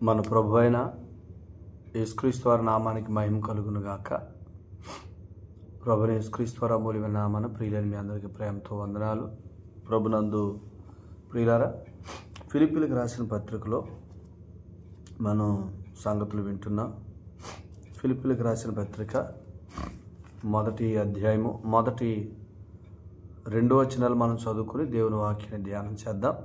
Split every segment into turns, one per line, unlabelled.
మన ప్రభు అయిన యేసుక్రీస్తు వారి నామానికి మహిమ కలుగును గాక. ప్రభుని యేసుక్రీస్తు వారి అమూల్యమైన నామాన ప్రియులని మీ అందరికీ ప్రేమతో వందనాలు. ప్రభునందు ప్రియులారా, ఫిలిప్పీలకు రాసిన పత్రికలో మనం సంగతులు వింటున్నాం. ఫిలిప్పీలకు రాసిన పత్రిక మొదటి అధ్యాయము మొదటి 2 వచనాలు మనం చదువుకుని దేవుని వాక్యాన్ని ధ్యానం చేద్దాం.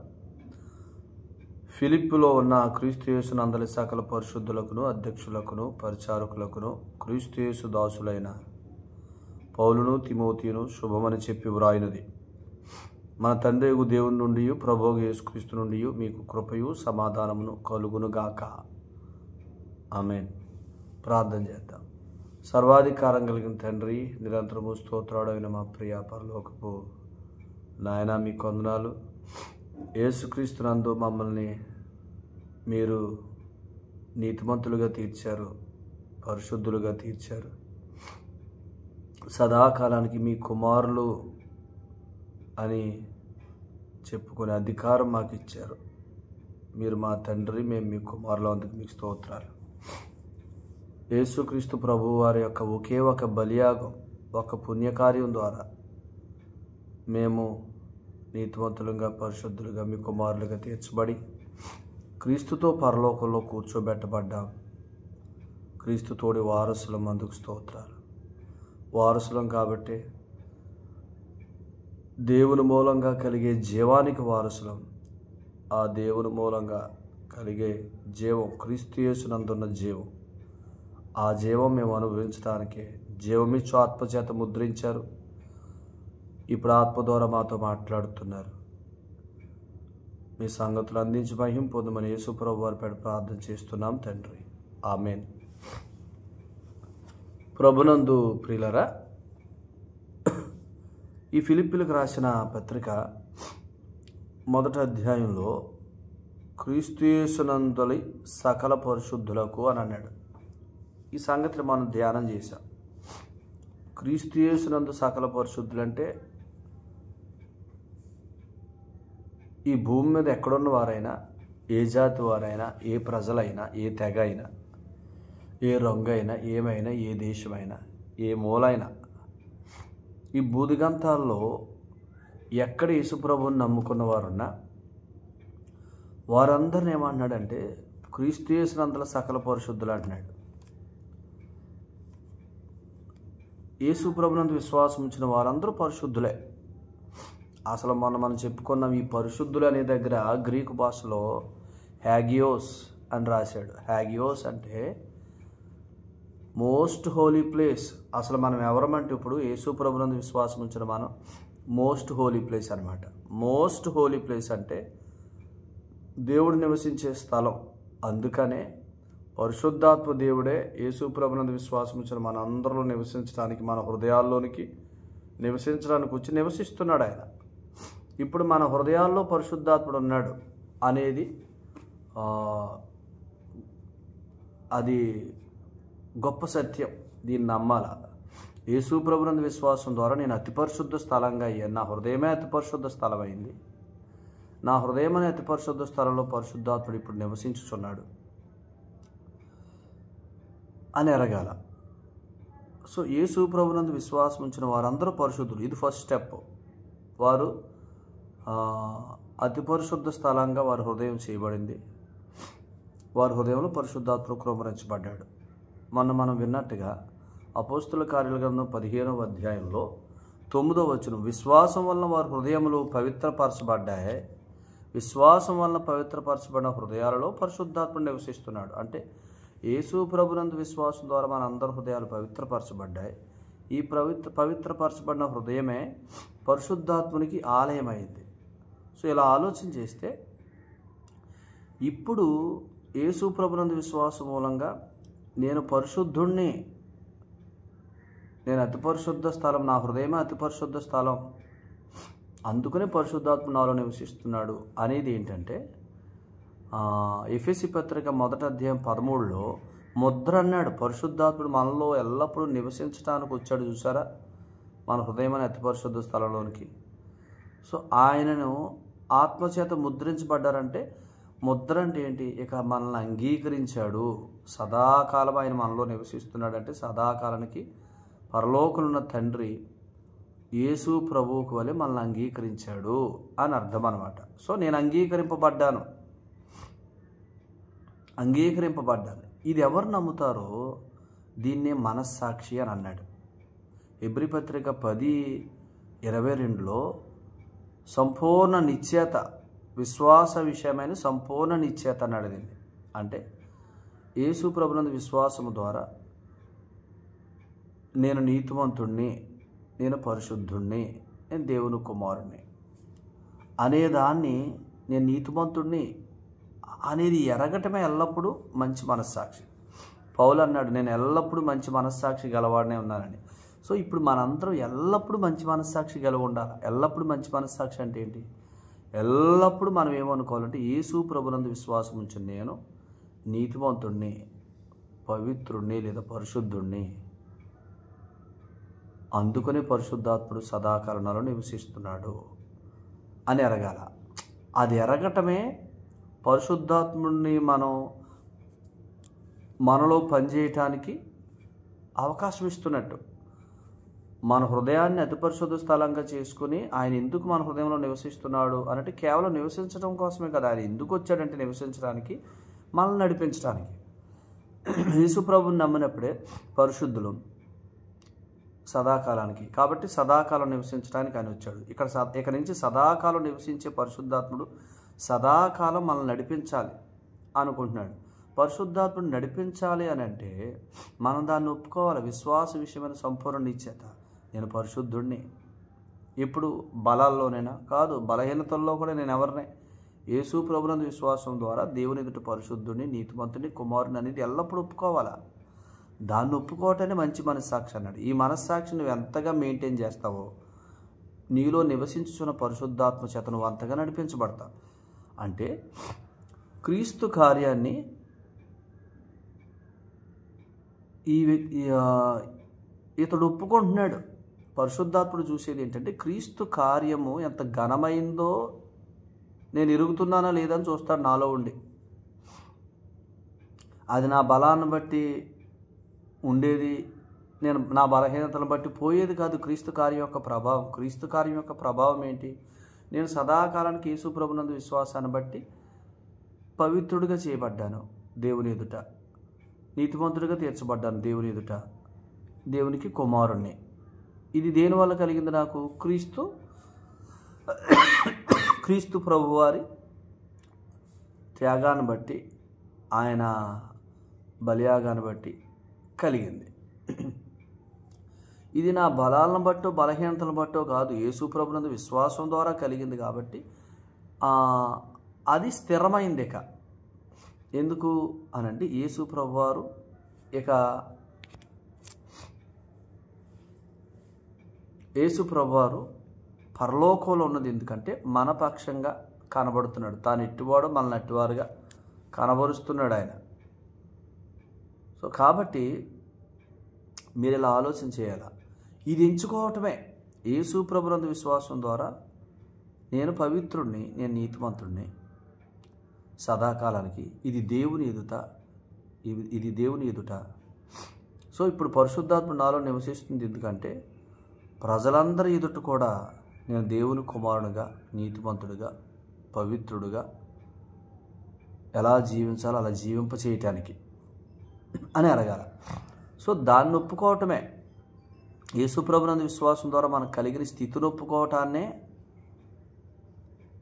ఫిలిప్పులో ఉన్న క్రీస్తు యేసునందలి సకల పరిశుద్ధులకును అధ్యక్షులకును పరిచారకులకును క్రీస్తు యేసు దాసులైన పౌలును తిమోతియును శుభమని చెప్పి వ్రాయినది. మన తండ్రి దేవుని నుండి ప్రభువు యేసుక్రీస్తు నుండి మీకు కృపయు సమాధానమును కలుగునుగాక. ఆమేన్. ప్రార్థన చేద్దాం. సర్వాధికారం కలిగిన తండ్రి, నిరంతరము స్తోత్రాడైన మా ప్రియ పరలోకపు నాయన, మీకు వందనాలు. యేసుక్రీస్తునందు మమ్మల్ని మీరు నీతిమంతులుగా తీర్చారు, పరిశుద్ధులుగా తీర్చారు. సదాకాలానికి మీ కుమారులు అని చెప్పుకునే అధికారం మాకు ఇచ్చారు. మీరు మా తండ్రి, మేము మీ కుమారులు. అందుకు మీకు స్తోత్రాలు. యేసుక్రీస్తు ప్రభు వారి యొక్క ఒకే ఒక బలియాగం, ఒక పుణ్యకార్యం ద్వారా మేము నీతివంతులుగా పరిశుద్ధులుగా మీ కుమారులుగా తీర్చబడి క్రీస్తుతో పరలోకంలో కూర్చోబెట్టబడ్డాం. క్రీస్తుతోడి వారసులం. అందుకు స్తోత్రాలు. వారసులం కాబట్టి దేవుని మూలంగా కలిగే జీవానికి వారసులం. ఆ దేవుని మూలంగా కలిగే జీవం క్రీస్తు యేసునందున్న జీవం. ఆ జీవం మేము అనుభవించడానికి జీవమిచ్చు ఆత్మచేత ముద్రించారు. ఇప్పుడు ఆత్మ ద్వారా మాతో మాట్లాడుతున్నారు. మీ సంగతులు అందించి మహిమ పొందమని యేసు ప్రభు వారి పేర ప్రార్థన చేస్తున్నాం తండ్రి. ఆమేన్. ప్రభునందు ప్రియులరా, ఈ ఫిలిప్పీలకు రాసిన పత్రిక మొదటి అధ్యాయంలో క్రీస్తు యేసునందలి సకల పరిశుద్ధులకు అని అన్నాడు. ఈ సంగతిని మనం ధ్యానం చేశాం. క్రీస్తు యేసునందు సకల పరిశుద్ధులంటే ఈ భూమి మీద ఎక్కడున్న వారైనా, ఏ జాతి వారైనా, ఏ ప్రజలైనా, ఏ తెగ అయినా, ఏ రంగు అయినా, ఏమైనా, ఏ దేశమైనా, ఏ మూలైనా, ఈ భూదిగంతాల్లో ఎక్కడ యేసుప్రభువుని నమ్ముకున్న వారున్నా వారందరిని ఏమన్నాడంటే క్రీస్తు యేసునందల సకల పరిశుద్ధులు అంటున్నాడు. యేసుప్రభునందు విశ్వాసం ఉంచిన వారందరూ పరిశుద్ధులే. అసలు మనం చెప్పుకున్నాం. ఈ పరిశుద్ధులు అనే దగ్గర గ్రీకు భాషలో హ్యాగియోస్ అని రాశాడు. హ్యాగియోస్ అంటే మోస్ట్ హోలీ ప్లేస్. అసలు మనం ఎవరమంటే ఇప్పుడు యేసుప్రభునందు విశ్వాసం ఉంచిన మనం మోస్ట్ హోలీ ప్లేస్ అనమాట. మోస్ట్ హోలీ ప్లేస్ అంటే దేవుడు నివసించే స్థలం. అందుకనే పరిశుద్ధాత్మ దేవుడే యేసుప్రభునందు విశ్వాసం ఉంచిన మన అందరిలో నివసించడానికి, మన హృదయాల్లోనికి నివసించడానికి వచ్చి నివసిస్తున్నాడు ఆయన. ఇప్పుడు మన హృదయాల్లో పరిశుద్ధాత్ముడు ఉన్నాడు అనేది అది గొప్ప సత్యం. దీన్ని నమ్మాల. యేసుప్రభునందు విశ్వాసం ద్వారా నేను అతి పరిశుద్ధ స్థలంగా అయ్యాను. నా హృదయమే అతి పరిశుద్ధ స్థలం అయింది. నా హృదయం అనే అతి పరిశుద్ధ స్థలంలో పరిశుద్ధాత్ముడు ఇప్పుడు నివసించుచున్నాడు అని ఎరగాల. సో యేసుప్రభునందు విశ్వాసం ఉంచిన వారందరూ పరిశుద్ధులు. ఇది ఫస్ట్ స్టెప్. వారు అతి పరిశుద్ధ స్థలంగా వారి హృదయం చేయబడింది. వారి హృదయంలో పరిశుద్ధాత్ముడు కృమరించబడ్డాడు. మనం విన్నట్టుగా అపోస్తుల కార్యాల గ్రంథం 15వ అధ్యాయంలో 9వ వచనం, విశ్వాసం వలన వారి హృదయములు పవిత్రపరచబడ్డాయి. విశ్వాసం వలన పవిత్రపరచబడిన హృదయాలలో పరిశుద్ధాత్ముడు నివసిస్తున్నాడు. అంటే యేసు ప్రభునందు విశ్వాసం ద్వారా మన అందరి హృదయాలు పవిత్రపరచబడ్డాయి. ఈ పవిత్రపరచబడిన హృదయమే పరిశుద్ధాత్మునికి ఆలయమైంది. సో ఇలా ఆలోచన చేస్తే ఇప్పుడు యేసు ప్రభునందు విశ్వాసం మూలంగా నేను పరిశుద్ధుణ్ణి, నేను అతి పరిశుద్ధ స్థలం, నా హృదయమే అతి పరిశుద్ధ స్థలం, అందుకనే పరిశుద్ధాత్మ నాలో నివసిస్తున్నాడు అనేది ఏంటంటే ఎఫెసీ పత్రిక మొదటి అధ్యాయం 13లో ముద్ర అన్నాడు. పరిశుద్ధాత్ముడు మనలో ఎల్లప్పుడూ నివసించడానికి వచ్చాడు. చూసారా, మన హృదయం అనే అతి పరిశుద్ధ స్థలంలోనికి. సో ఆయనను ఆత్మచేత ముద్రించబడ్డారంటే ముద్ర అంటే ఏంటి? ఇక మనల్ని అంగీకరించాడు, సదాకాలం ఆయన మనలో నివసిస్తున్నాడంటే సదాకాలానికి పరలోకమున్న తండ్రి యేసు ప్రభువుకు వలె మనల్ని అంగీకరించాడు అని అర్థం అన్నమాట. సో నేను అంగీకరింపబడ్డాను. ఇది ఎవరు నమ్ముతారో దీన్నే మనస్సాక్షి అని అన్నాడు. హెబ్రీ పత్రిక 10:22లో సంపూర్ణ నిశ్చయత, విశ్వాస విషయమైన సంపూర్ణ నిశ్చయత అన్నాడు. దీన్ని అంటే యేసు ప్రభునందు విశ్వాసము ద్వారా నేను నీతిమంతుణ్ణి, నేను పరిశుద్ధుణ్ణి, నేను దేవుని కుమారుణ్ణి అనేదాన్ని, నేను నీతిమంతుణ్ణి అనేది ఎరగటమే ఎల్లప్పుడూ మంచి మనస్సాక్షి. పౌలు అన్నాడు, నేను ఎల్లప్పుడూ మంచి మనస్సాక్షి గలవాడనే ఉన్నానని. సో ఇప్పుడు మనందరం ఎల్లప్పుడూ మంచి మనస్సాక్షి గలవ ఉండాలి. ఎల్లప్పుడూ మంచి మనస్సాక్షి అంటే ఏంటి? ఎల్లప్పుడూ మనం ఏమనుకోవాలంటే యేసు ప్రభునందు విశ్వాసం ఉంచి నేను నీతిమంతుణ్ణి, పవిత్రుణ్ణి లేదా పరిశుద్ధుణ్ణి, అందుకనే పరిశుద్ధాత్ముడు సదాకాలంలో నివసిస్తున్నాడు అని ఎరగాల. అది ఎరగటమే పరిశుద్ధాత్ముడిని మనలో పనిచేయటానికి అవకాశం ఇస్తున్నట్టు. మన హృదయాన్ని అతి పరిశుద్ధ స్థలంగా చేసుకుని ఆయన ఎందుకు మన హృదయంలో నివసిస్తున్నాడు అనంటే కేవలం నివసించడం కోసమే కదా. ఆయన ఎందుకు వచ్చాడంటే నివసించడానికి, మనల్ని నడిపించడానికి. యేసు ప్రభువుని నమ్మినప్పుడే పరిశుద్ధులు సదాకాలానికి, కాబట్టి సదాకాలం నివసించడానికి ఆయన వచ్చాడు. ఇక నుంచి సదాకాలం నివసించే పరిశుద్ధాత్ముడు సదాకాలం మనల్ని నడిపించాలి అనుకుంటున్నాడు. పరిశుద్ధాత్ముడు నడిపించాలి అని అంటే మనం దాన్ని ఒప్పుకోవాలి. విశ్వాస విషయమైన సంపూర్ణ నిశ్చయత, నేను పరిశుద్ధుడిని. ఇప్పుడు బలాల్లోనైనా కాదు, బలహీనతల్లో కూడా నేను ఎవరినే యేసు ప్రభునందు విశ్వాసం ద్వారా దేవుని ఎదుట పరిశుద్ధుడిని, నీతిమంతుని, కుమారుని అనేది ఎల్లప్పుడూ ఒప్పుకోవాలా. దాన్ని ఒప్పుకోవటానే మంచి మనస్సాక్షి అన్నాడు. ఈ మనస్సాక్షి నువ్వు ఎంతగా మెయింటైన్ చేస్తావో నీలో నివసించుచున్న పరిశుద్ధాత్మ చేత నువ్వు అంతగా నడిపించబడతావు. అంటే క్రీస్తు కార్యాన్ని ఇతడు ఒప్పుకుంటున్నాడు. పరిశుద్ధాత్ముడు చూసేది ఏంటంటే క్రీస్తు కార్యము ఎంత ఘనమైందో నేను ఎరుగుతున్నానా లేదని చూస్తాడు నాలో ఉండి. అది నా బలాన్ని బట్టి ఉండేది, నేను నా బలహీనతను బట్టి పోయేది కాదు. క్రీస్తు కార్యం యొక్క ప్రభావం ఏంటి? నేను సదాకాలానికి యేసు ప్రభునందు విశ్వాసాన్ని బట్టి పవిత్రుడిగా చేయబడ్డాను దేవుని ఎదుట, నీతిమంతుడిగా తీర్చబడ్డాను దేవుని ఎదుట, దేవునికి కుమారుణ్ణి. ఇది దేనివల్ల కలిగింది నాకు? క్రీస్తు ప్రభువారి త్యాగాన్ని బట్టి, ఆయన బలియాగాన్ని బట్టి కలిగింది. ఇది నా బలాలను బట్టో బలహీనతలను బట్టో కాదు, యేసు ప్రభునందు విశ్వాసం ద్వారా కలిగింది. కాబట్టి అది స్థిరమైంది. ఇక ఎందుకు అనంటే యేసు ప్రభువారు పరలోకంలో ఉన్నది ఎందుకంటే మన పక్షంగా కనబడుతున్నాడు. తాను ఎట్టివాడో మనల్ని అట్టివారుగా కనబరుస్తున్నాడు ఆయన. సో కాబట్టి మీరు ఇలా ఆలోచన చేయాలా. ఇది ఎంచుకోవటమే. యేసు ప్రభునందు విశ్వాసం ద్వారా నేను పవిత్రుడిని, నేను నీతిమంతుడిని సదాకాలానికి. ఇది దేవుని ఎదుట. సో ఇప్పుడు పరిశుద్ధాత్మ నాలో నివసిస్తుంది ఎందుకంటే ప్రజలందరి ఎదుట కూడా నేను దేవుని కుమారునిగా, నీతిమంతుడిగా, పవిత్రుడిగా ఎలా జీవించాలో అలా జీవింప చేయటానికి అని అడగాల. సో దాన్ని ఒప్పుకోవటమే యేసు ప్రభునందు విశ్వాసం ద్వారా మనకు కలిగిన స్థితిని ఒప్పుకోవటాన్నే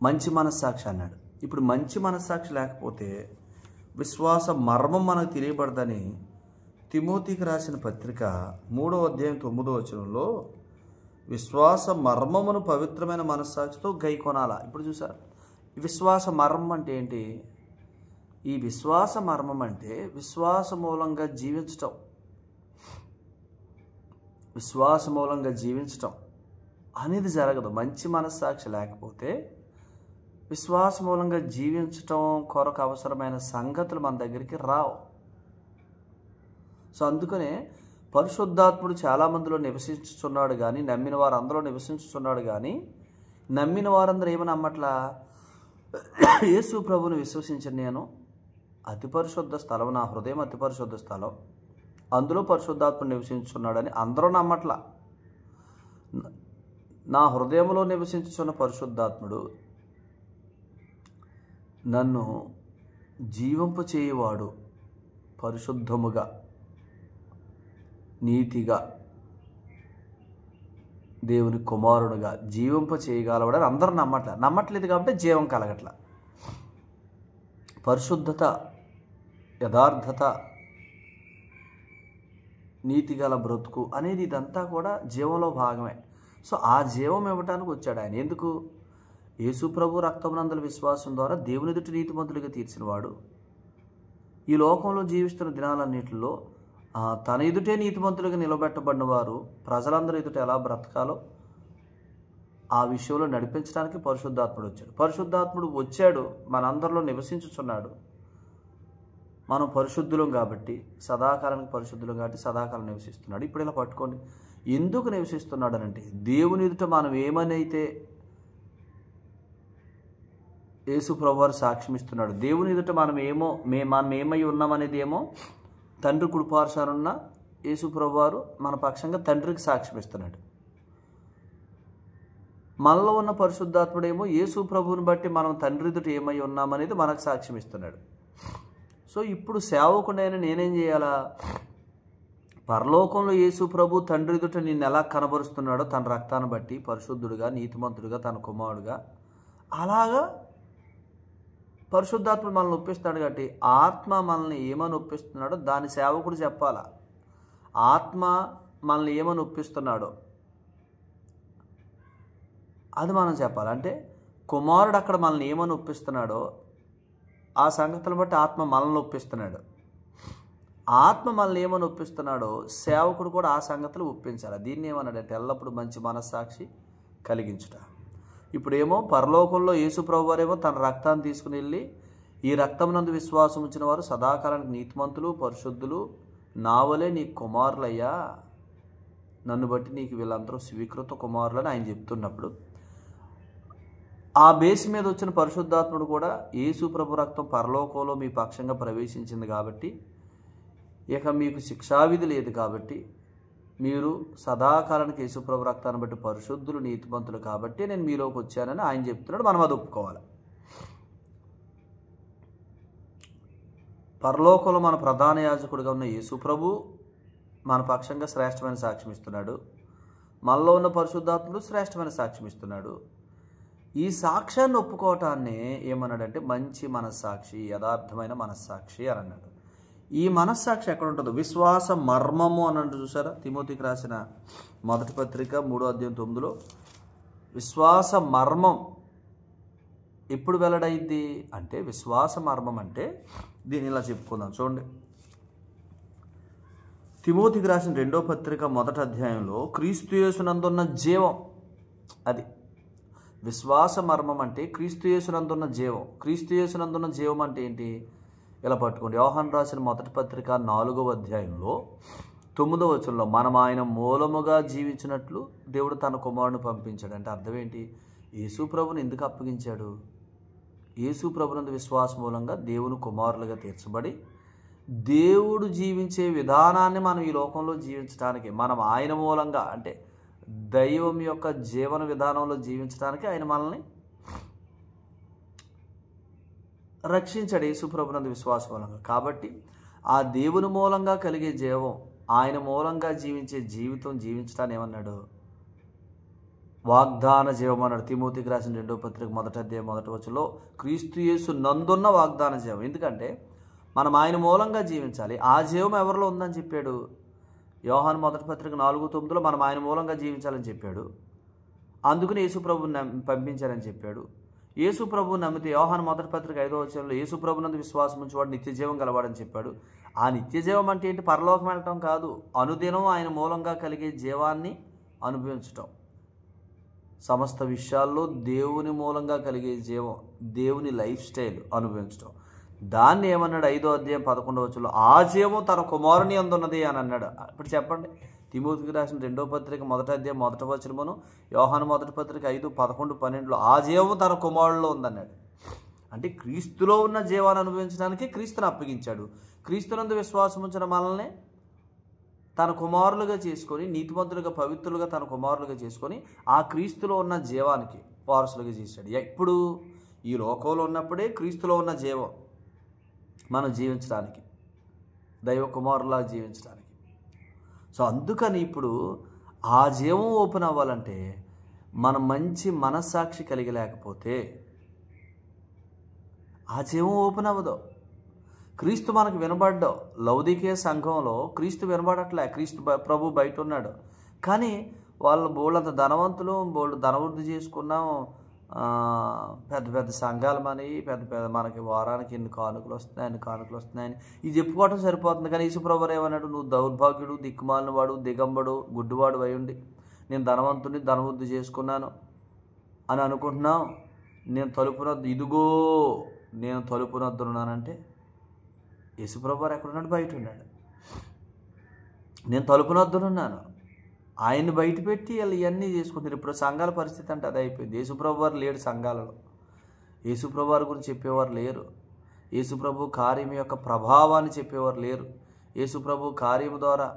మంచి మనస్సాక్షి అన్నాడు. ఇప్పుడు మంచి మనస్సాక్షి లేకపోతే విశ్వాస మర్మం మనకు తెలియబడదని తిమోతికి రాసిన పత్రిక 3:9 విశ్వాస మర్మమును పవిత్రమైన మనస్సాక్షితో గైకొనాలా. ఇప్పుడు చూసారు, విశ్వాస మర్మం అంటే ఏంటి? ఈ విశ్వాస మర్మం అంటే విశ్వాస మూలంగా జీవించటం అనేది జరగదు. మంచి మనస్సాక్షి లేకపోతే విశ్వాస మూలంగా జీవించటం కొరకు అవసరమైన సంగతులు మన దగ్గరికి రావు. సో అందుకనే పరిశుద్ధాత్ముడు చాలామందిలో నివసించుచున్నాడు కానీ, నమ్మిన వారందరూ నివసించుచున్నాడు కానీ, నమ్మిన వారందరూ ఏమని నమ్మట్లా? యేసు ప్రభువుని విశ్వసించిన నేను అతి పరిశుద్ధ స్థలం, నా హృదయం అతి పరిశుద్ధ స్థలం, అందులో పరిశుద్ధాత్మ నివసించున్నాడని అందరూ నమ్మట్లా. నా హృదయంలో నివసించుచున్న పరిశుద్ధాత్ముడు నన్ను జీవింప చేయువాడు, పరిశుద్ధముగా నీతిగా దేవుని కుమారుడుగా జీవింప చేయగలవాడని అందరూ నమ్మట్లేదు కాబట్టి జీవం కలగట్ల. పరిశుద్ధత, యథార్థత, నీతిగల బ్రతుకు అనేది ఇదంతా కూడా జీవంలో భాగమే. సో ఆ జీవం ఇవ్వటానికి వచ్చాడు ఆయన. ఎందుకు? యేసు ప్రభు రక్తమునందల విశ్వాసం ద్వారా దేవుని ఎదుట నీతిమంతులుగా తీర్చినవాడు. ఈ లోకంలో జీవిస్తున్న దినాలన్నింటిలో తన ఎదుటే నీతిమంతులుగా నిలబెట్టబడిన వారు ప్రజలందరూ ఎదుట ఎలా బ్రతకాలో ఆ విషయంలో నడిపించడానికి పరిశుద్ధాత్ముడు వచ్చాడు. పరిశుద్ధాత్ముడు వచ్చాడు, మనందరిలో నివసించుచున్నాడు. మనం పరిశుద్ధులం కాబట్టి, సదాకాలానికి పరిశుద్ధులం కాబట్టి సదాకాలం నివసిస్తున్నాడు. ఇప్పుడు ఇలా పట్టుకోండి, ఎందుకు నివసిస్తున్నాడు అనంటే దేవుని ఎదుట మనం ఏమనైతే యేసు ప్రభువారు సాక్ష్యం ఇస్తున్నాడు. దేవుని ఎదుట మనం ఏమై ఉన్నామనేది ఏమో తండ్రి కుడిపార్శ్వనున్న యేసు ప్రభువారు మన పక్షంగా తండ్రికి సాక్ష్యం ఇస్తున్నాడు. మనలో ఉన్న పరిశుద్ధాత్ముడేమో యేసు ప్రభువుని బట్టి మనం తండ్రి ఎదుట ఏమై ఉన్నామనేది మనకు సాక్ష్యం ఇస్తున్నాడు. సో ఇప్పుడు సేవకుడైన నేనేం చేయాలా? పరలోకంలో యేసు ప్రభు తండ్రి ఎదుట నిన్ను ఎలా కనబరుస్తున్నాడో తన రక్తాన్ని బట్టి పరిశుద్ధుడుగా, నీతిమంతుడుగా, తన కుమారుడుగా, అలాగా పరిశుద్ధాత్మ మనల్ని ఒప్పిస్తున్నాడు. కాబట్టి ఆత్మ మనల్ని ఏమని ఒప్పిస్తున్నాడో దాని సేవకుడు చెప్పాలా. ఆత్మ మనల్ని ఏమని ఒప్పిస్తున్నాడో అది మనం చెప్పాలి. అంటే కుమారుడు అక్కడ మనల్ని ఏమని ఒప్పిస్తున్నాడో ఆ సంగతులను బట్టి ఆత్మ మనల్ని ఒప్పిస్తున్నాడు. ఆత్మ మనల్ని ఏమని ఒప్పిస్తున్నాడో సేవకుడు కూడా ఆ సంగతులు ఒప్పించాలి. దీన్ని ఏమన్నాడంటే ఎల్లప్పుడూ మంచి మనస్సాక్షి కలిగించుట. ఇప్పుడేమో పరలోకంలో యేసు ప్రభువారేమో తన రక్తాన్ని తీసుకుని వెళ్ళి ఈ రక్తమునందు విశ్వాసం ఉంచిన వారు సదాకాలానికి నీతిమంతులు, పరిశుద్ధులు, నావలే నీ కుమారులయ్యా, నన్ను బట్టి నీకు వీళ్ళందరూ స్వీకృత కుమారులని ఆయన చెప్తున్నప్పుడు ఆ బేస్ మీద వచ్చిన పరిశుద్ధాత్ముడు కూడా యేసు ప్రభు రక్తం పరలోకంలో మీ పక్షంగా ప్రవేశించింది కాబట్టి ఇక మీకు శిక్షావిధి లేదు కాబట్టి మీరు సదాకాలానికి యేసు ప్రభు రక్తాన్ని బట్టి పరిశుద్ధులు, నీతిమంతులు కాబట్టి నేను మీలోకి వచ్చానని ఆయన చెప్తున్నాడు. మనం అది ఒప్పుకోవాలి. పరలోకంలో మన ప్రధాన యాజకుడిగా ఉన్న యేసు ప్రభు మన పక్షంగా శ్రేష్టమైన సాక్ష్యం ఇస్తున్నాడు. మనలో ఉన్న పరిశుద్ధాత్ముడు శ్రేష్టమైన సాక్ష్యం ఇస్తున్నాడు. ఈ సాక్ష్యాన్ని ఒప్పుకోవటాన్ని ఏమన్నాడంటే మంచి మనస్సాక్షి, యథార్థమైన మనస్సాక్షి అని అన్నాడు. ఈ మనస్సాక్షి ఎక్కడ ఉంటుందో విశ్వాస మర్మము అని అంటే చూసారా, తిమోతికి రాసిన మొదటి పత్రిక 3:9 విశ్వాస మర్మం ఎప్పుడు వెల్లడైద్ది అంటే, విశ్వాస మర్మం అంటే దీన్ని ఇలా చెప్పుకుందాం. చూడండి, తిమోతికి రాసిన 2వ పత్రిక 1వ అధ్యాయంలో క్రీస్తు యేసునందున్న జీవం, అది విశ్వాస మర్మం అంటే క్రీస్తు యేసునందున్న జీవం. క్రీస్తు యేసునందున్న జీవం అంటే ఏంటి? ఇలా పట్టుకోండి, యోహాను రాసిన మొదటి పత్రిక 4వ అధ్యాయంలో 9వ వచనంలో మనం ఆయన మూలముగా జీవించినట్లు దేవుడు తన కుమారుని పంపించాడు. అంటే అర్థం ఏంటి? యేసు ప్రభుని ఎందుకు అప్పగించాడు? యేసు ప్రభునందు విశ్వాసం మూలంగా దేవుని కుమారులుగా తీర్చబడి దేవుడు జీవించే విధానాన్ని మనం ఈ లోకంలో జీవించడానికి, మనం ఆయన మూలంగా అంటే దైవం యొక్క జీవన విధానంలో జీవించడానికి ఆయన మనల్ని రక్షించాడు యేసు ప్రభునందు విశ్వాసం మూలంగా. కాబట్టి ఆ దేవుని మూలంగా కలిగే జీవం, ఆయన మూలంగా జీవించే జీవితం జీవించడానికి ఏమన్నాడు? వాగ్దాన జీవం అన్నాడు. తిమోతికి రాసిన 2వ పత్రిక 1వ అధ్యాయం 1వ వచనంలో క్రీస్తు యేసు నందున్న వాగ్దాన జీవం. ఎందుకంటే మనం ఆయన మూలంగా జీవించాలి. ఆ జీవం ఎవరిలో ఉందని చెప్పాడు? యోహాను మొదటి పత్రిక 4:9 మనం ఆయన మూలంగా జీవించాలని చెప్పాడు. అందుకని యేసు ప్రభుని పంపించారని చెప్పాడు. యేసు ప్రభువు నమ్మితే యోహాను మొదటి పత్రిక 5వ వచనంలో యేసు ప్రభునందు విశ్వాసం ఉంచేవాడు నిత్య జీవం గలవాడని చెప్పాడు. ఆ నిత్య జీవం అంటే ఏంటి? పరలోకం వెళ్ళటం కాదు, అనుదినం ఆయన మూలంగా కలిగే జీవాన్ని అనుభవించటం. సమస్త విషయాల్లో దేవుని మూలంగా కలిగే జీవం, దేవుని లైఫ్ స్టైల్ అనుభవించటం. దాన్ని ఏమన్నాడు? 5వ అధ్యాయం 11వ వచనంలో ఆ జీవం తన కుమారుని అందున్నది అని అన్నాడు. ఇప్పుడు చెప్పండి, తిమోతికి రాసిన 2వ పత్రిక 1వ అధ్యాయం 1వ వచనమును యోహాను మొదటి పత్రిక 5:11-12 ఆ జీవం తన కుమారుల్లో ఉందన్నాడు. అంటే క్రీస్తులో ఉన్న జీవాన్ని అనుభవించడానికి క్రీస్తుని అప్పగించాడు. క్రీస్తునందు విశ్వాసం ఉంచిన మనల్ని తన కుమారులుగా చేసుకొని, నీతిమంతులుగా పవిత్రులుగా తన కుమారులుగా చేసుకొని ఆ క్రీస్తులో ఉన్న జీవానికి వారసులుగా చేశాడు. ఇప్పుడు ఈ లోకంలో ఉన్నప్పుడే క్రీస్తులో ఉన్న జీవం మనం జీవించడానికి, దైవ కుమారులా జీవించడానికి. సో అందుకని ఇప్పుడు ఆ జీవం ఓపెన్ అవ్వాలంటే మనం మంచి మనస్సాక్షి కలిగి లేకపోతే ఆ జీవం ఓపెన్ అవ్వదు. క్రీస్తు మనకు వినబడ్డావు. లౌదికీయ సంఘంలో క్రీస్తు వినబడట్లే. క్రీస్తు ప్రభు బయట ఉన్నాడు, కానీ వాళ్ళు బోళ్ళంత ధనవంతులు, బోళ్ళు ధనవృద్ధి చేసుకున్నాం, పెద్ద పెద్ద సంఘాలు మనకి వారానికి ఇన్ని కానుకలు వస్తున్నాయని ఇది చెప్పుకోవటం సరిపోతుంది. కానీ యేసుప్రభు ఏమన్నాడు? నువ్వు దౌర్భాగ్యుడు, దిక్కుమాలిన వాడు, దిగంబడు, గుడ్డివాడు అయ్యుండి నేను ధనవంతుని ధనవృద్ధి చేసుకున్నాను అని అనుకుంటున్నావు. నేను తలుపునొద్దరున్నానంటే యేసుప్రభు ఎక్కడున్నాడు? బయట ఉన్నాడు. నేను తలుపునొద్దరున్నాను, ఆయన్ని బయట పెట్టి వాళ్ళు ఇవన్నీ చేసుకుంటారు. ఇప్పుడు సంఘాల పరిస్థితి అంటే అది అయిపోయింది. యేసుప్రభు వారు లేడు సంఘాలలో. యేసుప్రభు వారి గురించి చెప్పేవారు లేరు. యేసుప్రభు కార్యం యొక్క ప్రభావాన్ని చెప్పేవారు లేరు. యేసుప్రభు కార్యం ద్వారా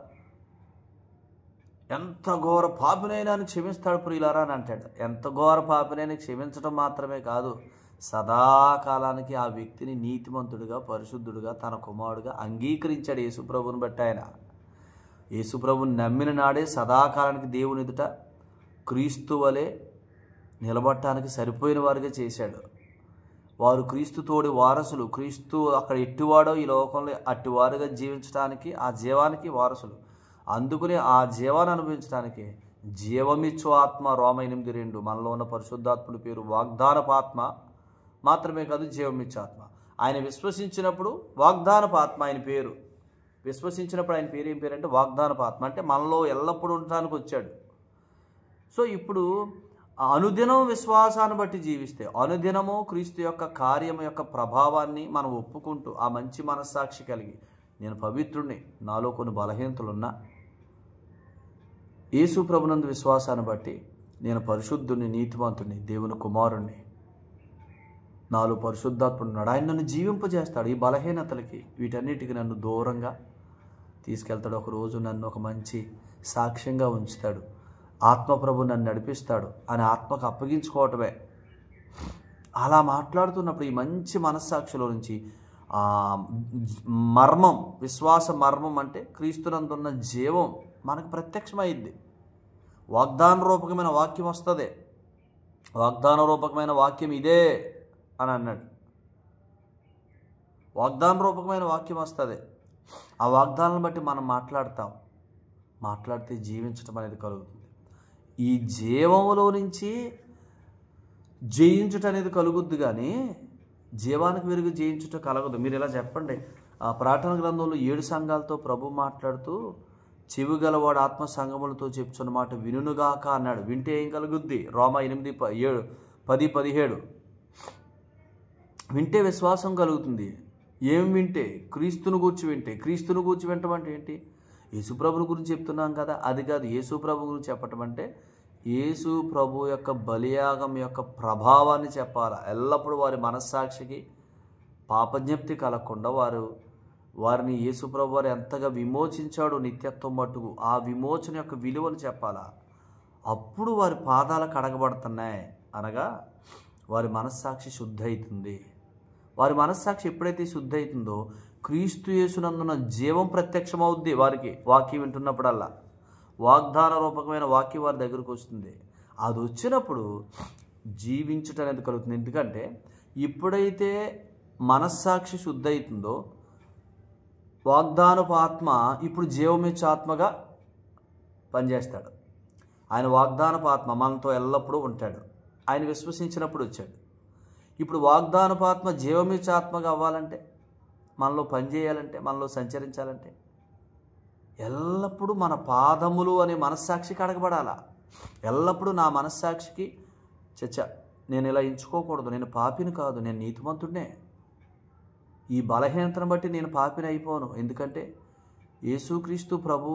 ఎంత ఘోర పాపినైనా క్షమిస్తాడు ప్రియులారా అని అంటాడు. ఎంత ఘోర పాపినైనా క్షమించడం మాత్రమే కాదు, సదాకాలానికి ఆ వ్యక్తిని నీతిమంతుడిగా, పరిశుద్ధుడిగా, తన కుమారుడుగా అంగీకరించాడు. యేసుప్రభుని బట్టి ఆయన యేసుప్రభుని నమ్మిన నాడే సదాకాలానికి దేవుని ఎదుట క్రీస్తు వలె నిలబడటానికి సరిపోయిన వారుగా చేశాడు. వారు క్రీస్తు తోడి వారసులు. క్రీస్తు అక్కడ ఎట్టివాడో ఈ లోకంలో అట్టివారుగా జీవించడానికి, ఆ జీవానికి వారసులు. అందుకని ఆ జీవాన్ని అనుభవించడానికి జీవమిచ్చు ఆత్మ, రోమ 8:2 మనలో ఉన్న పరిశుద్ధాత్ముడి పేరు వాగ్దానపు ఆత్మ మాత్రమే కాదు, జీవమిచ్చు ఆత్మ. ఆయన విశ్వసించినప్పుడు వాగ్దానపు ఆత్మ ఆయన పేరు. విశ్వసించినప్పుడు ఆయన పేరు ఏం పేరు అంటే వాగ్దానపు ఆత్మ. అంటే మనలో ఎల్లప్పుడూ ఉండటానికి వచ్చాడు. సో ఇప్పుడు అనుదినం విశ్వాసాన్ని బట్టి జీవిస్తే, అనుదినము క్రీస్తు యొక్క కార్యం యొక్క ప్రభావాన్ని మనం ఒప్పుకుంటూ ఆ మంచి మనస్సాక్షి కలిగి, నేను పవిత్రుడిని, నాలో కొన్ని బలహీనతలున్నా యేసు ప్రభునందు విశ్వాసాన్ని బట్టి నేను పరిశుద్ధుని, నీతిమంతుని, దేవుని కుమారుణ్ణి, నాలో పరిశుద్ధాత్ముడు ఉన్నాడు, ఆయన నన్ను జీవింపజేస్తాడు. ఈ బలహీనతలకి వీటన్నిటికీ నన్ను దూరంగా తీసుకెళ్తాడు. ఒకరోజు నన్ను ఒక మంచి సాక్ష్యంగా ఉంచుతాడు. ఆత్మప్రభు నన్ను నడిపిస్తాడు అని ఆత్మకు అప్పగించుకోవటమే. అలా మాట్లాడుతున్నప్పుడు ఈ మంచి మనస్సాక్షిలో నుంచి మర్మం, విశ్వాస మర్మం అంటే క్రీస్తునందున్న జీవం మనకు ప్రత్యక్షమైంది. వాగ్దాన రూపకమైన వాక్యం వస్తుంది. వాగ్దాన రూపకమైన వాక్యం ఇదే అని అన్నాడు. వాగ్దాన రూపకమైన వాక్యం వస్తుంది. ఆ వాగ్దానాలను బట్టి మనం మాట్లాడితే జీవించటం అనేది కలుగుతుంది. ఈ జీవములో నుంచి జయించుట అనేది కలుగుద్ది, కానీ జీవానికి విరుగు జయించుట కలగదు. మీరు ఇలా చెప్పండి, ఆ ప్రకటన గ్రంథంలో 7 సంఘాలతో ప్రభు మాట్లాడుతూ చెవిగలవాడు ఆత్మ సంఘములతో చెప్పుచున్న మాట వినుగాక అన్నాడు. వింటే ఏం కలుగుద్ది? రోమ 8:10-17 వింటే విశ్వాసం కలుగుతుంది. ఏం వింటే? క్రీస్తుని గూర్చి వింటే. క్రీస్తుని గూర్చి వింటం అంటే ఏంటి? యేసుప్రభుని గురించి చెప్తున్నాం కదా, అది కాదు. యేసుప్రభు గురించి చెప్పటం అంటే యేసు ప్రభు యొక్క బలియాగం యొక్క ప్రభావాన్ని చెప్పాలా. ఎల్లప్పుడూ వారి మనస్సాక్షికి పాపజ్ఞప్తి కలగకుండా వారిని యేసుప్రభు వారు ఎంతగా విమోచించాడో నిత్యత్వం మట్టుకు ఆ విమోచన యొక్క విలువను చెప్పాలా. అప్పుడు వారి పాదాలు కడగబడుతున్నాయి, అనగా వారి మనస్సాక్షి శుద్ధి అవుతుంది. వారి మనస్సాక్షి ఎప్పుడైతే శుద్ధి అవుతుందో క్రీస్తు యేసునందున జీవం ప్రత్యక్షమవుద్ది. వారికి వాక్యం వింటున్నప్పుడల్లా వాగ్దాన రూపకమైన వాక్యం వారి దగ్గరకు వస్తుంది. అది వచ్చినప్పుడు జీవించుట అనేది కలుగుతుంది. ఎందుకంటే ఎప్పుడైతే మనస్సాక్షి శుద్ధి అవుతుందో వాగ్దానపు ఆత్మ ఇప్పుడు జీవమిచ్చే ఆత్మగా పనిచేస్తాడు. ఆయన వాగ్దానపు ఆత్మ మనతో ఎల్లప్పుడూ ఉంటాడు. ఆయన విశ్వసించినప్పుడు వచ్చాడు. ఇప్పుడు వాగ్దానపు ఆత్మ జీవమిచ్చే ఆత్మగా అవ్వాలంటే, మనలో పనిచేయాలంటే, మనలో సంచరించాలంటే ఎల్లప్పుడూ మన పాదములు అనే మనస్సాక్షికి అడగబడాలా. ఎల్లప్పుడూ నా మనస్సాక్షికి నేను ఇలా ఎంచుకోకూడదు, నేను పాపిని కాదు, నేను నీతిమంతుడినే. ఈ బలహీనతను బట్టి నేను పాపిని అయిపోను. ఎందుకంటే యేసుక్రీస్తు ప్రభు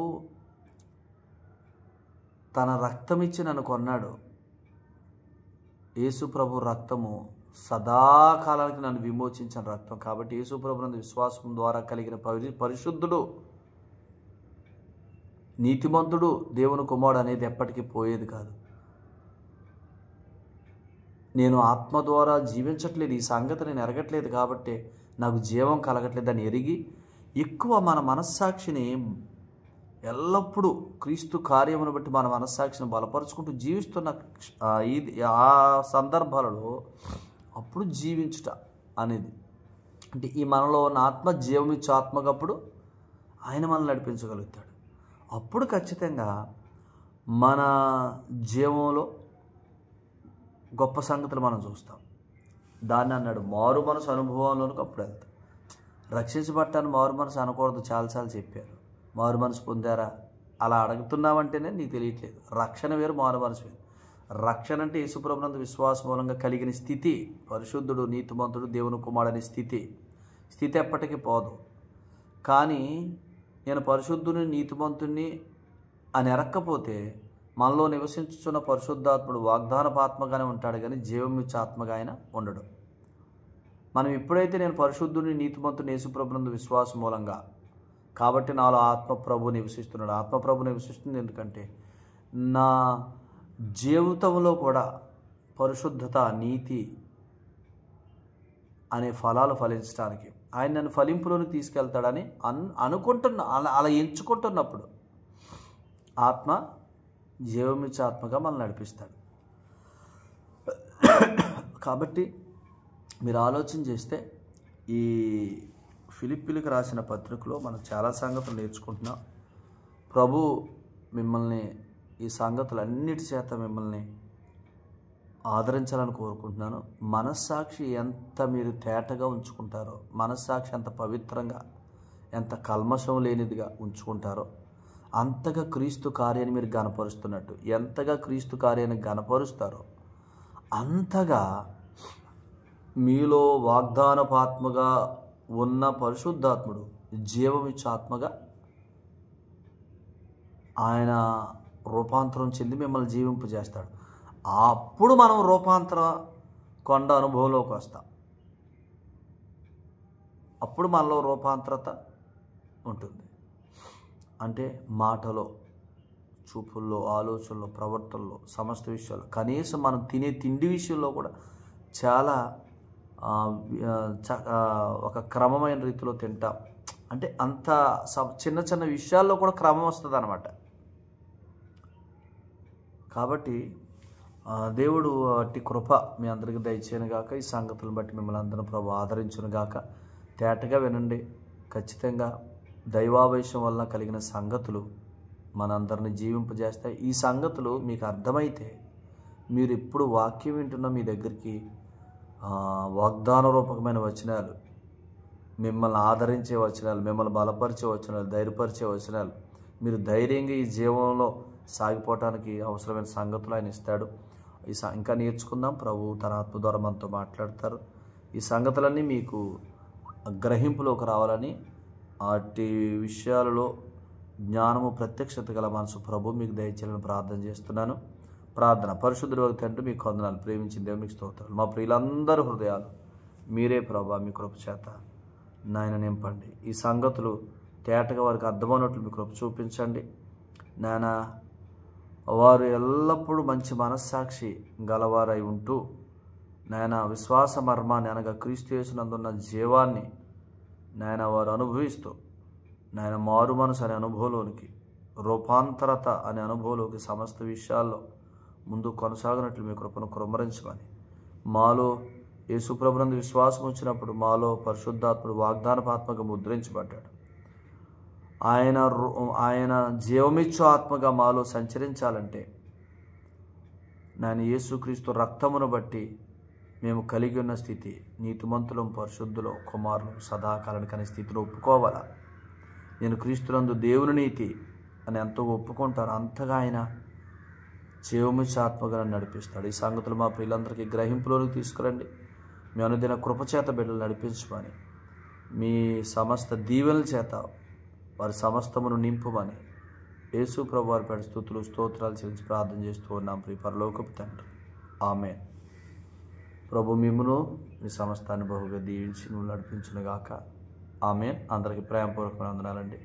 తన రక్తం ఇచ్చి నన్ను కొన్నాడు. యేసు ప్రభు రక్తము సదాకాలానికి నన్ను విమోచించిన రక్తం. కాబట్టి యేసు ప్రభునందు విశ్వాసం ద్వారా కలిగిన పరిశుద్ధుడు, నీతిమంతుడు, దేవుని కుమారుడు అనేది ఎప్పటికీ పోయేది కాదు. నేను ఆత్మ ద్వారా జీవించట్లేదు, ఈ సంగతి నేను ఎరగట్లేదు కాబట్టి నాకు జీవం కలగట్లేదు అని ఎరిగి ఎక్కువ మన మనస్సాక్షిని ఎల్లప్పుడూ క్రీస్తు కార్యమును బట్టి మన మనస్సాక్షిని బలపరుచుకుంటూ జీవిస్తున్న ఆ సందర్భాలలో అప్పుడు జీవించుట అనేది, అంటే ఈ మనలో ఉన్న ఆత్మ జీవమిచ్చు ఆత్మకప్పుడు ఆయన మనల్ని నడిపించగలుగుతాడు. అప్పుడు ఖచ్చితంగా మన జీవంలో గొప్ప సంగతులు మనం చూస్తాం. దాన్ని అన్నాడు మారు మనసు అనుభవంలోనికి అప్పుడు వెళ్తాం. రక్షించబట్టాను మారు మనసు అనకూడదు, చాలాసార్లు చెప్పారు. మారు మనసు పొందారా అలా అడుగుతున్నావంటేనే నీకు తెలియట్లేదు. రక్షణ వేరు, మారు మనసు వేరు. రక్షణ అంటే యేసుప్రభునందు విశ్వాస మూలంగా కలిగిన స్థితి, పరిశుద్ధుడు, నీతిమంతుడు, దేవుని కుమారుడు అనే స్థితి ఎప్పటికీ పోదు. కానీ నేను పరిశుద్ధుని, నీతిమంతుని అని ఎరక్కపోతే మనలో నివసించుచున్న పరిశుద్ధాత్ముడు వాగ్దానపాత్మగానే ఉంటాడు, కానీ జీవమిచ్చే ఆత్మగా ఆయన ఉండడు. మనం ఎప్పుడైతే నేను పరిశుద్ధుని, నీతిమంతుని, యేసుప్రభునందు విశ్వాసం మూలంగా, కాబట్టి నాలో ఆత్మప్రభు నివసిస్తున్నాడు. ఆత్మప్రభు నివసిస్తుంది ఎందుకంటే నా జీవితంలో కూడా పరిశుద్ధత, నీతి అనే ఫలాలు ఫలించడానికి ఆయన నన్ను ఫలింపులోనికి తీసుకెళ్తాడని అలా ఎంచుకుంటున్నప్పుడు ఆత్మ జీవమిచ్చే ఆత్మగా మనల్ని నడిపిస్తాడు. కాబట్టి మీరు ఆలోచన చేస్తే ఈ ఫిలిప్పీలకు రాసిన పత్రికలో మనం చాలా సంగతులు నేర్చుకుంటున్నాం. ప్రభు మిమ్మల్ని ఈ సంగతులన్నిటి చేత మిమ్మల్ని ఆదరించాలని కోరుకుంటున్నాను. మనస్సాక్షి ఎంత మీరు తేటగా ఉంచుకుంటారో, మనస్సాక్షి ఎంత పవిత్రంగా, ఎంత కల్మషం లేనిదిగా ఉంచుకుంటారో అంతగా క్రీస్తు కార్యాన్ని మీరు గణపరుస్తున్నట్టు, ఎంతగా క్రీస్తు కార్యాన్ని గణపరుస్తారో అంతగా మీలో వాగ్దానపాత్మగా ఉన్న పరిశుద్ధాత్ముడు జీవమిచ్చే ఆత్మగా ఆయన రూపాంతరం చెంది మిమ్మల్ని జీవింపజేస్తాడు. అప్పుడు మనం రూపాంతర కొండ అనుభవంలోకి వస్తాం. అప్పుడు మనలో రూపాంతరత ఉంటుంది. అంటే మాటలో, చూపుల్లో, ఆలోచనలో, ప్రవర్తనలో, సమస్త విషయాల్లో, కనీసం మనం తినే తిండి విషయంలో కూడా చాలా ఒక క్రమమైన రీతిలో తింటాం. అంటే అంత చిన్న చిన్న విషయాల్లో కూడా క్రమం వస్తుంది అన్నమాట. కాబట్టి దేవుడు అట్టి కృప మీ అందరికీ దయచేయను గాక. ఈ సంగతులను బట్టి మిమ్మల్ని అందరూ ప్రభు ఆదరించును గాక. తేటగా వినండి. ఖచ్చితంగా దైవావేశం వల్ల కలిగిన సంగతులు మనందరిని జీవింపజేస్తాయి. ఈ సంగతులు మీకు అర్థమైతే మీరు ఎప్పుడు వాక్యం వింటున్నా మీ దగ్గరికి వాగ్దాన రూపకమైన వచనాలు, మిమ్మల్ని ఆదరించే వచనాలు, మిమ్మల్ని బలపరిచే వచనాలు, ధైర్యపరిచే వచనాలు, మీరు ధైర్యంగా ఈ జీవనంలో సాగిపోవటానికి అవసరమైన సంగతులు ఆయన ఇస్తాడు. ఇంకా నేర్చుకుందాం. ప్రభు తన ఆత్మ ద్వారా మనతో మాట్లాడతారు. ఈ సంగతులన్నీ మీకు గ్రహింపులోకి రావాలని, అట్టి విషయాలలో జ్ఞానము, ప్రత్యక్షత గల మనసు ప్రభు మీకు దయచేయాలని ప్రార్థన చేస్తున్నాను. ప్రార్థన. పరిశుద్ధుడు తండ్రి, మీకు వందనాలు. ప్రేమించిన దేవుడు మీకు స్తోత్రాలు. మా ప్రియులందరూ హృదయాలు మీరే ప్రభా మీ కృప చేత నాయన నింపండి. ఈ సంగతులు తేటగా వారికి అర్థమైనట్లు మీ కృప చూపించండి నాయన. వారు ఎల్లప్పుడూ మంచి మనస్సాక్షి గలవారై ఉంటూ నాయన విశ్వాస మర్మాన్ని అనగా క్రీస్తు యేసునందున్న జీవాన్ని నాయన వారు అనుభవిస్తూ నాయన మారు మనసు అనే అనుభవంలోనికి, రూపాంతరత అనే అనుభవంలోకి సమస్త విషయాల్లో ముందు కొనసాగినట్లు మీ కృపను కుమ్మరించమని, మాలో యేసుప్రభునందు విశ్వాసం వచ్చినప్పుడు మాలో పరిశుద్ధాత్ముడు వాగ్దానపాత్మగా ముద్రించబడ్డాడు. ఆయన జీవమిచ్చు ఆత్మగా మాలో సంచరించాలంటే నేను యేసుక్రీస్తు రక్తమును బట్టి మేము కలిగి ఉన్న స్థితి, నీతిమంతులం, పరిశుద్ధులం, కుమారులు, సదాకాలానికి అనే స్థితిలో ఒప్పుకోవాలా. నేను క్రీస్తునందు దేవుని నీతి అని ఎంతో ఒప్పుకుంటాను, అంతగా ఆయన జీవమిచ్చు ఆత్మగా నడిపిస్తాడు. ఈ సంగతులు మా ప్రియులందరికీ గ్రహింపులోనికి తీసుకురండి. మీ అనుదిన కృపచేత బిడ్డలు నడిపించమని, మీ సమస్త దీవెనల చేత వారి సమస్తమును నింపుమని యేసు ప్రభు వారి పేట స్తుతులు స్తోత్రాలు చెల్లించి ప్రార్థన చేస్తూ ఉన్నాం ప్రియ పరలోకపు తండ్రి. ఆమేన్. ప్రభు మిమ్మును మీ సమస్తాన్ని బహుగా దీవించి నువ్వు నడిపించునుగాక. ఆమేన్. అందరికీ ప్రేమపూర్వక వందనాలండి.